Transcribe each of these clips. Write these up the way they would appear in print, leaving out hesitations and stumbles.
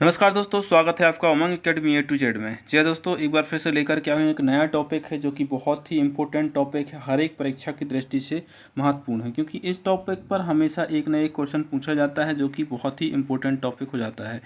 नमस्कार दोस्तों, स्वागत है आपका उमंग एकेडमी A to Z में। जी हाँ दोस्तों, एक बार फिर से लेकर के आए हैं एक नया टॉपिक है जो कि बहुत ही इंपॉर्टेंट टॉपिक है, हर एक परीक्षा की दृष्टि से महत्वपूर्ण है, क्योंकि इस टॉपिक पर हमेशा एक न एक क्वेश्चन पूछा जाता है जो कि बहुत ही इंपॉर्टेंट टॉपिक हो जाता है।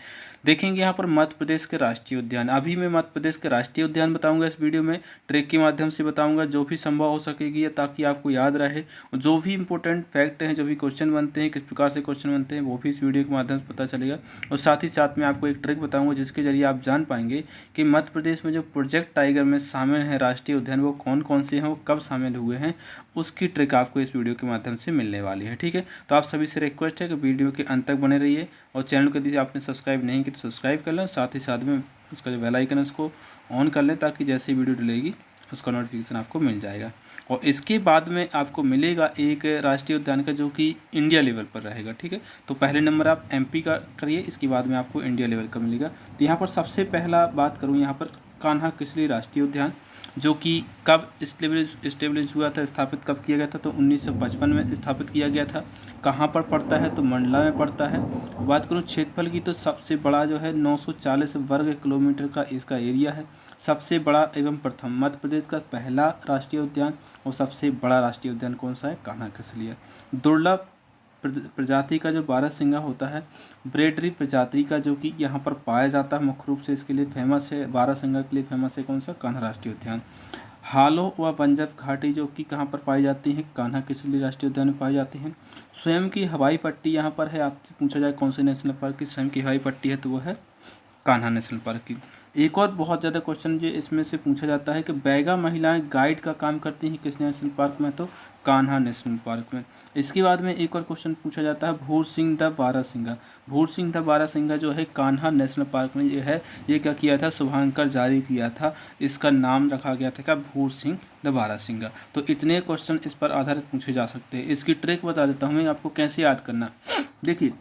देखेंगे यहाँ पर मध्य प्रदेश के राष्ट्रीय उद्यान। अभी मैं मध्य प्रदेश के राष्ट्रीय उद्यान बताऊँगा इस वीडियो में, ट्रिक के माध्यम से बताऊँगा जो भी संभव हो सकेगी ताकि आपको याद रहे। जो भी इंपॉर्टेंट फैक्ट हैं, जो भी क्वेश्चन बनते हैं, किस प्रकार से क्वेश्चन बनते हैं, वो भी इस वीडियो के माध्यम से पता चलेगा। और साथ ही साथ में आपको एक ट्रिक बताऊंगा जिसके जरिए आप जान पाएंगे कि मध्य प्रदेश में जो प्रोजेक्ट टाइगर में शामिल है राष्ट्रीय उद्यान, वो कौन कौन से हैं, वो कब शामिल हुए हैं, उसकी ट्रिक आपको इस वीडियो के माध्यम से मिलने वाली है। ठीक है, तो आप सभी से रिक्वेस्ट है कि वीडियो के अंत तक बने रहिए और चैनल को यदि आपने सब्सक्राइब नहीं किया तो सब्सक्राइब कर लें, साथ ही साथ में उसका जो बेल आइकन है उसको ऑन कर लें ताकि जैसे ही वीडियो डलेगी उसका नोटिफिकेशन आपको मिल जाएगा। और इसके बाद में आपको मिलेगा एक राष्ट्रीय उद्यान का जो कि इंडिया लेवल पर रहेगा। ठीक है, तो पहले नंबर आप MP का करिए, इसके बाद में आपको इंडिया लेवल का मिलेगा। तो यहाँ पर सबसे पहला बात करूँ यहाँ पर कान्हा किसली राष्ट्रीय उद्यान, जो कि कब इस्टेब्लिश हुआ था, स्थापित कब किया गया था, तो 1955 में स्थापित किया गया था। कहाँ पर पड़ता है, तो मंडला में पड़ता है। बात करूँ क्षेत्रफल की, तो सबसे बड़ा जो है 940 वर्ग किलोमीटर का इसका एरिया है। सबसे बड़ा एवं प्रथम मध्य प्रदेश का पहला राष्ट्रीय उद्यान और सबसे बड़ा राष्ट्रीय उद्यान कौन सा है, कान्हा किसली है। दुर्लभ प्रजाति का जो बारहसिंगा होता है, ब्रेडरी प्रजाति का जो कि यहाँ पर पाया जाता है, मुख्य रूप से इसके लिए फेमस है, बारहसिंगा के लिए फेमस है कौन सा, कान्हा राष्ट्रीय उद्यान। हालो व बंजर घाटी जो कि कहाँ पर पाई जाती है, कान्हा किसली राष्ट्रीय उद्यान में पाई जाती है। स्वयं की हवाई पट्टी यहाँ पर है, आपसे पूछा जाए कौन से नेशनल पार्क की स्वयं की हवाई पट्टी है, तो वो है कान्हा नेशनल पार्क की। एक और बहुत ज़्यादा क्वेश्चन जो इसमें से पूछा जाता है कि बैगा महिलाएं गाइड का काम करती हैं किस नेशनल पार्क में, तो कान्हा नेशनल पार्क में। इसके बाद में एक और क्वेश्चन पूछा जाता है भूर सिंह द बारहसिंगा। भूर सिंह द बारहसिंगा जो है कान्हा नेशनल पार्क में ये है, ये क्या किया था, शुभांकर जारी किया था, इसका नाम रखा गया था क्या, भूर सिंह द बारहसिंगा। तो इतने क्वेश्चन इस पर आधारित पूछे जा सकते हैं। इसकी ट्रिक बता देता हूँ मैं आपको कैसे याद करना। देखिए,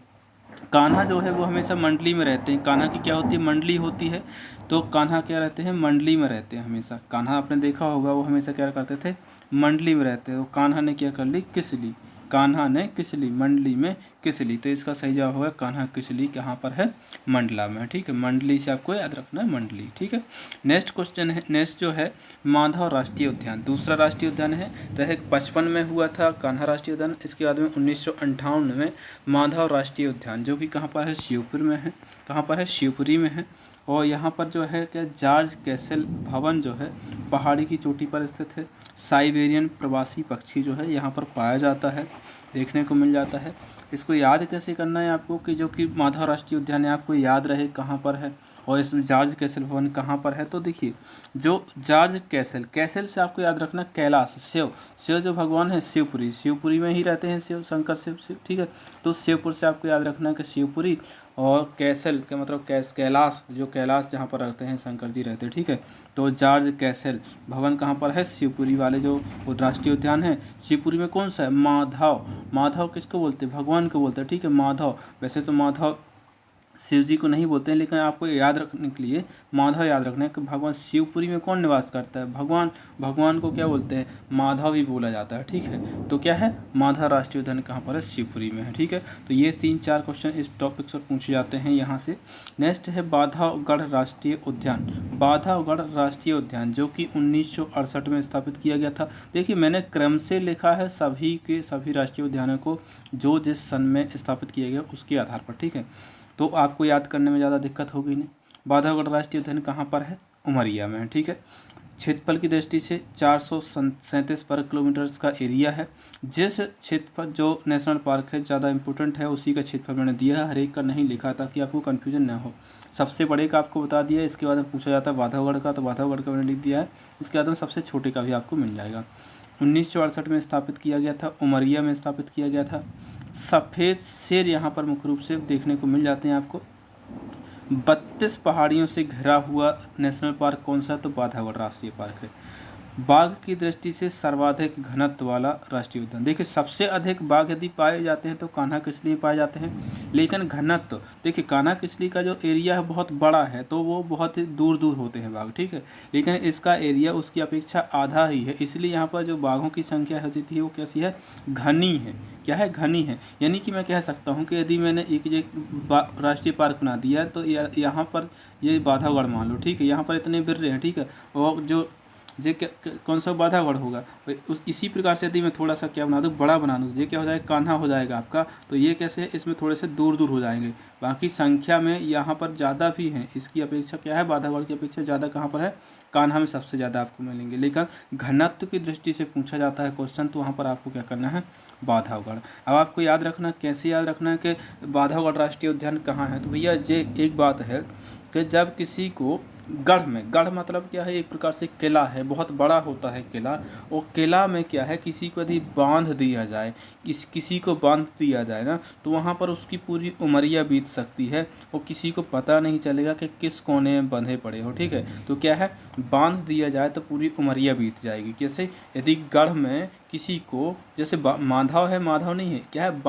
कान्हा जो है वो हमेशा मंडली में रहते हैं। कान्हा की क्या होती है, मंडली होती है। तो कान्हा क्या रहते हैं, मंडली में रहते हैं हमेशा। कान्हा आपने देखा होगा वो हमेशा क्या करते थे, मंडली में रहते हैं। तो कान्हा ने क्या कर ली, किसली, कान्हा ने किसली, मंडली में किसली। तो इसका सही जवाब होगा कान्हा किसली, कहाँ पर है, मंडला में। ठीक है, मंडली से आपको याद रखना है, मंडली। ठीक है, नेक्स्ट क्वेश्चन है, नेक्स्ट जो है माधव राष्ट्रीय उद्यान, दूसरा राष्ट्रीय उद्यान है। तो 1955 में हुआ था कान्हा राष्ट्रीय उद्यान, इसके बाद में 1958 में माधव राष्ट्रीय उद्यान जो कि कहाँ पर है, शिवपुर में है। कहाँ पर है, शिवपुरी में है। और यहाँ पर जो है क्या, जॉर्ज कैसल भवन जो है पहाड़ी की चोटी पर स्थित है। साइबेरियन प्रवासी पक्षी जो है यहाँ पर पाया जाता है, देखने को मिल जाता है। इसको याद कैसे करना है आपको कि जो कि माधव राष्ट्रीय उद्यान है, आपको याद रहे कहाँ पर है और इसमें जॉर्ज कैसल भवन कहाँ पर है। तो देखिए, जो जॉर्ज कैसल, कैसल से आपको याद रखना कैलाश, शिव, शिव जो भगवान है शिवपुरी, शिवपुरी में ही रहते हैं शिव, शंकर शिव। ठीक है, तो शिवपुर से आपको याद रखना है कि शिवपुरी, और कैसल का मतलब कैलाश, जो कैलाश जहाँ पर रहते हैं शंकर जी रहते हैं। ठीक है, तो जॉर्ज कैसल भवन कहाँ पर है, शिवपुरी वाले जो राष्ट्रीय उद्यान है। शिवपुरी में कौन सा है, माधव। माधव किसको बोलते हैं, भगवान को बोलते हैं। ठीक है, माधव, वैसे तो माधव शिव जी को नहीं बोलते हैं, लेकिन आपको याद रखने के लिए माधव याद रखना है कि भगवान शिवपुरी में कौन निवास करता है, भगवान। भगवान को क्या बोलते हैं, माधव ही बोला जाता है। ठीक है, तो क्या है, माधव राष्ट्रीय उद्यान कहाँ पर है, शिवपुरी में है। ठीक है, तो ये 3-4 क्वेश्चन इस टॉपिक से पूछे जाते हैं यहाँ से। नेक्स्ट है बांधवगढ़ राष्ट्रीय उद्यान। बांधवगढ़ राष्ट्रीय उद्यान जो कि 1968 में स्थापित किया गया था। देखिए, मैंने क्रम से लिखा है सभी के सभी राष्ट्रीय उद्यानों को, जो जिस सन में स्थापित किया गया उसके आधार पर। ठीक है, तो आपको याद करने में ज़्यादा दिक्कत होगी नहीं। बांधवगढ़ राष्ट्रीय उद्यान कहाँ पर है, उमरिया में है। ठीक है, क्षेत्रफल की दृष्टि से 437 वर्ग किलोमीटर का एरिया है। जिस क्षेत्रफल जो नेशनल पार्क है ज़्यादा इंपॉर्टेंट है उसी का क्षेत्रफल मैंने दिया है, हर एक का नहीं लिखा ताकि आपको कन्फ्यूजन ना हो। सबसे बड़े का आपको बता दिया, इसके बाद में पूछा जाता है बांधवगढ़ का, तो बांधवगढ़ का मैंने लिख दिया है। इसके बाद में सबसे छोटे का भी आपको मिल जाएगा। 1968 में स्थापित किया गया था, उमरिया में स्थापित किया गया था। सफ़ेद शेर यहाँ पर मुख्य रूप से देखने को मिल जाते हैं आपको। 32 पहाड़ियों से घिरा हुआ नेशनल पार्क कौन सा, तो बांधवगढ़ राष्ट्रीय पार्क है। बाघ की दृष्टि से सर्वाधिक घनत्व वाला राष्ट्रीय उद्यान। देखिए सबसे अधिक बाघ यदि पाए जाते हैं तो कान्हा किसली में पाए जाते हैं, लेकिन घनत्व देखिए कान्हा किसली का जो एरिया है बहुत बड़ा है, तो वो बहुत ही दूर दूर होते हैं बाघ, ठीक है, लेकिन इसका एरिया उसकी अपेक्षा आधा ही है, इसलिए यहाँ पर जो बाघों की संख्या होती थी वो कैसी है, घनी है। क्या है, घनी है। यानी कि मैं कह सकता हूँ कि यदि मैंने एक राष्ट्रीय पार्क बना दिया है तो यहाँ पर ये बाधागढ़ मान लो, ठीक है, यहाँ पर इतने बिर्रे हैं, ठीक है, और जो कौन सा बाधागढ़ होगा, इसी प्रकार से यदि मैं थोड़ा सा क्या बना दूँ, बड़ा बना दूँ, ये क्या हो जाएगा, कान्हा हो जाएगा आपका। तो ये कैसे है, इसमें थोड़े से दूर दूर हो जाएंगे, बाकी संख्या में यहाँ पर ज़्यादा भी हैं, इसकी अपेक्षा क्या है, बाधागढ़ की अपेक्षा ज़्यादा कहाँ पर है, कान्हा में सबसे ज़्यादा आपको मिलेंगे। लेकिन घनत्व की दृष्टि से पूछा जाता है क्वेश्चन, तो वहाँ पर आपको क्या करना है, बाधागढ़। अब आपको याद रखना, कैसे याद रखना है कि बाधागढ़ राष्ट्रीय उद्यान कहाँ है, तो भैया ये एक बात है कि जब किसी को गढ़ में, गढ़ मतलब क्या है, एक प्रकार से किला है, बहुत बड़ा होता है किला, और किला में क्या है, किसी को यदि बांध दिया जाए, किसी को बांध दिया जाए ना, तो वहाँ पर उसकी पूरी उमरिया बीत सकती है और किसी को पता नहीं चलेगा कि किस कोने में बंधे पड़े हो, ठीक है। तो क्या है, बांध दिया जाए तो पूरी उमरिया बीत जाएगी। कैसे, यदि गढ़ में किसी को, जैसे माधव है, माधव नहीं है, क्या है,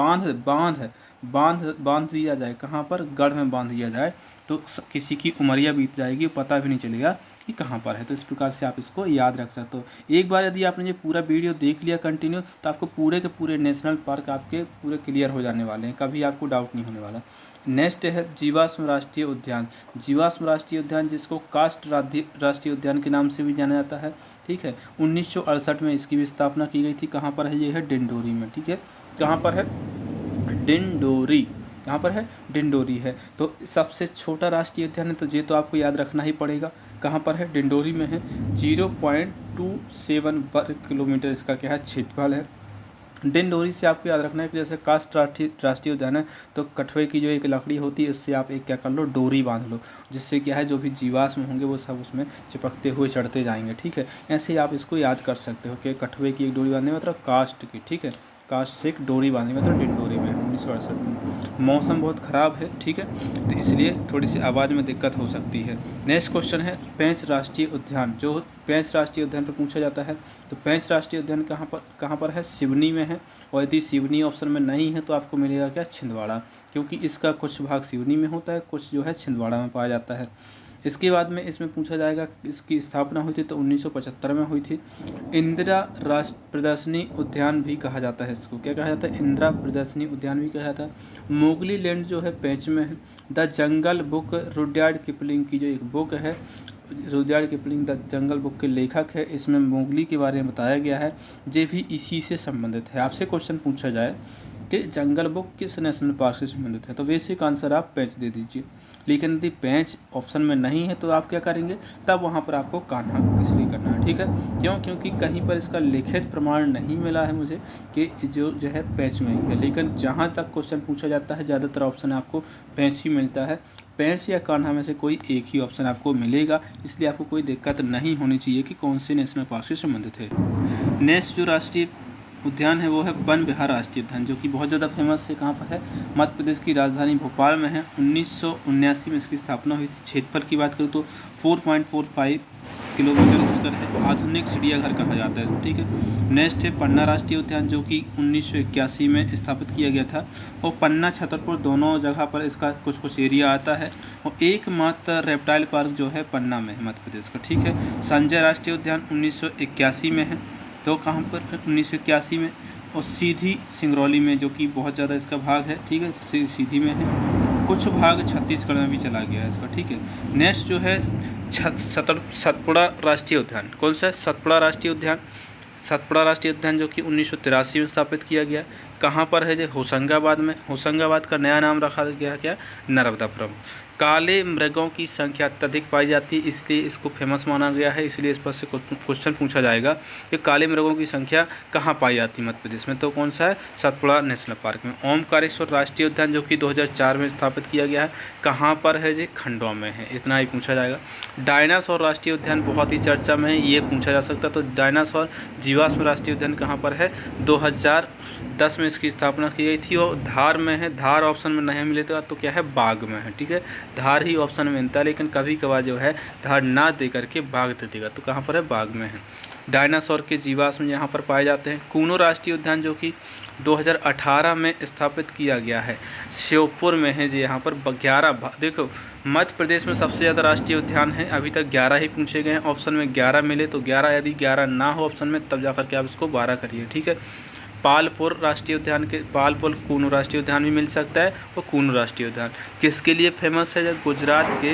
बांध दिया जाए, कहाँ पर, गढ़ में बांध दिया जाए, तो किसी की उमरिया बीत जाएगी, पता भी नहीं चलेगा कि कहाँ पर है। तो इस प्रकार से आप इसको याद रख सकते हो। एक बार यदि आपने ये पूरा वीडियो देख लिया कंटिन्यू, तो आपको पूरे के पूरे नेशनल पार्क आपके पूरे क्लियर हो जाने वाले हैं, कभी आपको डाउट नहीं होने वाला। नेक्स्ट है जीवाश्म राष्ट्रीय उद्यान। जीवाश्म राष्ट्रीय उद्यान, जिसको कास्ट राष्ट्रीय उद्यान के नाम से भी जाना जाता है, ठीक है, 1968 में इसकी भी स्थापना की गई थी। कहाँ पर है, ये है डिंडोरी में, ठीक है, कहाँ पर है, डिंडोरी, कहाँ पर है, डिंडोरी है। तो सबसे छोटा राष्ट्रीय उद्यान है, तो ये तो आपको याद रखना ही पड़ेगा, कहाँ पर है, डिंडोरी में है। 0.27 वर्ग किलोमीटर इसका क्या है, क्षेत्रफल है। डिंडोरी से आपको याद रखना है कि जैसे कास्ट राष्ट्रीय उद्यान है, तो कठवे की जो एक लकड़ी होती है, उससे आप एक क्या कर लो, डोरी बांध लो, जिससे क्या है, जो भी जीवाश्म होंगे वो सब उसमें चिपकते हुए चढ़ते जाएंगे, ठीक है। ऐसे ही आप इसको याद कर सकते हो कि कठवे की एक डोरी बांधने में, मतलब कास्ट की, ठीक है, कास्ट से एक डोरी बांधने में, मतलब डिंडोरी में 1968 में। मौसम बहुत ख़राब है, ठीक है, तो इसलिए थोड़ी सी आवाज़ में दिक्कत हो सकती है। नेक्स्ट क्वेश्चन है पेंच राष्ट्रीय उद्यान। जो पेंच राष्ट्रीय उद्यान पर पूछा जाता है, तो पेंच राष्ट्रीय उद्यान कहाँ पर है, सिवनी में है। और यदि सिवनी ऑप्शन में नहीं है तो आपको मिलेगा क्या, छिंदवाड़ा, क्योंकि इसका कुछ भाग सिवनी में होता है, कुछ जो है छिंदवाड़ा में पाया जाता है। इसके बाद में इसमें पूछा जाएगा इसकी स्थापना हुई थी, तो 1975 में हुई थी। इंदिरा राष्ट्र प्रदर्शनी उद्यान भी कहा जाता है, इसको क्या कहा जाता है, इंदिरा प्रदर्शनी उद्यान भी कहा जाता है। मोगली लैंड जो है पेंच में है। The jungle book Rudyard Kipling की जो एक बुक है, Rudyard Kipling the jungle book के लेखक है, इसमें मोगली के बारे में बताया गया है, ये भी इसी से संबंधित है। आपसे क्वेश्चन पूछा जाए कि जंगल बुक किस नेशनल पार्क से संबंधित है, तो बेसिक आंसर आप पेंच दे दीजिए। लेकिन यदि पेंच ऑप्शन में नहीं है तो आप क्या करेंगे, तब वहाँ पर आपको कान्हा इसलिए करना है, ठीक है। क्यों, क्योंकि कहीं पर इसका लिखित प्रमाण नहीं मिला है मुझे कि जो है पेंच में ही है, लेकिन जहाँ तक क्वेश्चन पूछा जाता है ज़्यादातर ऑप्शन आपको पेंच ही मिलता है। पेंच या कान्हा में से कोई एक ही ऑप्शन आपको मिलेगा, इसलिए आपको कोई दिक्कत नहीं होनी चाहिए कि कौन से नेशनल पार्क से संबंधित है। नेक्स्ट जो राष्ट्रीय उद्यान है वो है वन विहार राष्ट्रीय उद्यान, जो कि बहुत ज़्यादा फेमस है। कहाँ पर है, मध्य प्रदेश की राजधानी भोपाल में है। 1979 में इसकी स्थापना हुई थी। क्षेत्रफल की बात करूँ तो 4.45 किलोमीटर इसका है। आधुनिक चिड़ियाघर कहा जाता है, ठीक है। नेक्स्ट है पन्ना राष्ट्रीय उद्यान, जो कि 1981 में स्थापित किया गया था, और पन्ना छतरपुर दोनों जगह पर इसका कुछ एरिया आता है। और एकमात्र रेप्टाइल पार्क जो है पन्ना में है, मध्य प्रदेश का, ठीक है। संजय राष्ट्रीय उद्यान 1981 में है, तो कहाँ पर, 1981 में। और सीधी सिंगरौली में, जो कि बहुत ज़्यादा इसका भाग है, ठीक है, सीधी में है। कुछ भाग छत्तीसगढ़ में भी चला गया है इसका, ठीक है। नेक्स्ट जो है सतपुड़ा राष्ट्रीय उद्यान। कौन सा है, सतपुड़ा राष्ट्रीय उद्यान। सतपुड़ा राष्ट्रीय उद्यान जो कि 1983 में स्थापित किया गया। कहाँ पर है, जो होशंगाबाद में। होशंगाबाद का नया नाम रखा गया क्या, नर्मदापुरम। काले मृगों की संख्या अत्यधिक पाई जाती है, इसलिए इसको फेमस माना गया है, इसलिए इस पर से क्वेश्चन पूछा जाएगा कि काले मृगों की संख्या कहाँ पाई जाती है मध्य प्रदेश में, तो कौन सा है, सतपुड़ा नेशनल पार्क में। ओमकारेश्वर राष्ट्रीय उद्यान जो कि 2004 में स्थापित किया गया है, कहाँ पर है, जी खंडवा में है, इतना ही पूछा जाएगा। डायनासोर राष्ट्रीय उद्यान बहुत ही चर्चा में है, ये पूछा जा सकता है, तो डायनासोर जीवाश्म राष्ट्रीय उद्यान कहाँ पर है, 2010 में इसकी स्थापना की गई थी, और धार में है। धार ऑप्शन में नहीं मिलेगा तो क्या है, बाग में है, ठीक है। धार ही ऑप्शन में मिलता है, लेकिन कभी कभार जो है धार ना दे करके बाग दे देगा, तो कहाँ पर है, बाग में है। डायनासोर के जीवाश्म यहाँ पर पाए जाते हैं। कूनो राष्ट्रीय उद्यान जो कि 2018 में स्थापित किया गया है, श्योपुर में है जी। यहाँ पर 11 देखो, मध्य प्रदेश में सबसे ज़्यादा राष्ट्रीय उद्यान है, अभी तक 11 ही पूछे गए हैं। ऑप्शन में 11 मिले तो 11, यदि 11 ना हो ऑप्शन में तब जाकर के आप इसको 12 करिए, ठीक है। पालपुर राष्ट्रीय उद्यान के पालपुर कूनो राष्ट्रीय उद्यान भी मिल सकता है। और कूनो राष्ट्रीय उद्यान किसके लिए फेमस है? जब गुजरात के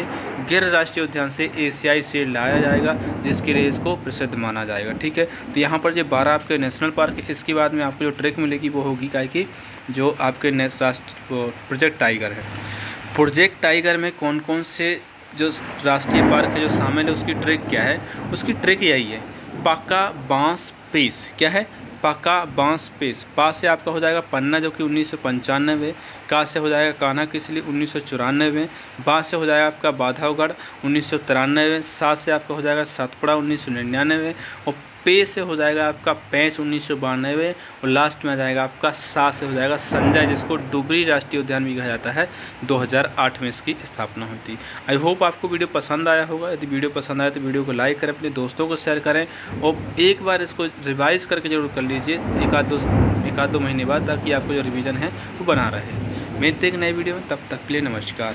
गिर राष्ट्रीय उद्यान से एशियाई शेर लाया जाएगा, जिसके लिए इसको प्रसिद्ध माना जाएगा, ठीक है। तो यहाँ पर जो 12 आपके नेशनल पार्क है, इसके बाद में आपको जो ट्रिक मिलेगी वो होगी क्या कि जो आपके प्रोजेक्ट टाइगर है। प्रोजेक्ट टाइगर में कौन कौन से जो राष्ट्रीय पार्क है जो शामिल है, उसकी ट्रिक क्या है? उसकी ट्रिक यही है, पक्का बांस पेश। क्या है? पक्का बांस पेश। पा से आपका हो जाएगा पन्ना जो कि 1995, का से हो जाएगा कान्हा किसली 1994, बा से हो जाएगा आपका बांधवगढ़ 1993, सा से आपका हो जाएगा सातपुड़ा 1999, और पे से हो जाएगा आपका पेंच 1992, और लास्ट में आ जाएगा आपका सा से हो जाएगा संजय, जिसको डुबरी राष्ट्रीय उद्यान भी कहा जाता है। 2008 में इसकी स्थापना हुई थी। आई होप आपको वीडियो पसंद आया होगा। यदि वीडियो पसंद आया तो वीडियो को लाइक करें, अपने दोस्तों को शेयर करें, और एक बार इसको रिवाइज़ करके जरूर कर लीजिए एक आध दो महीने बाद, ताकि आपको जो रिवीजन है वो बना रहे। मिलते हैं एक नई वीडियो में, तब तक के लिए नमस्कार।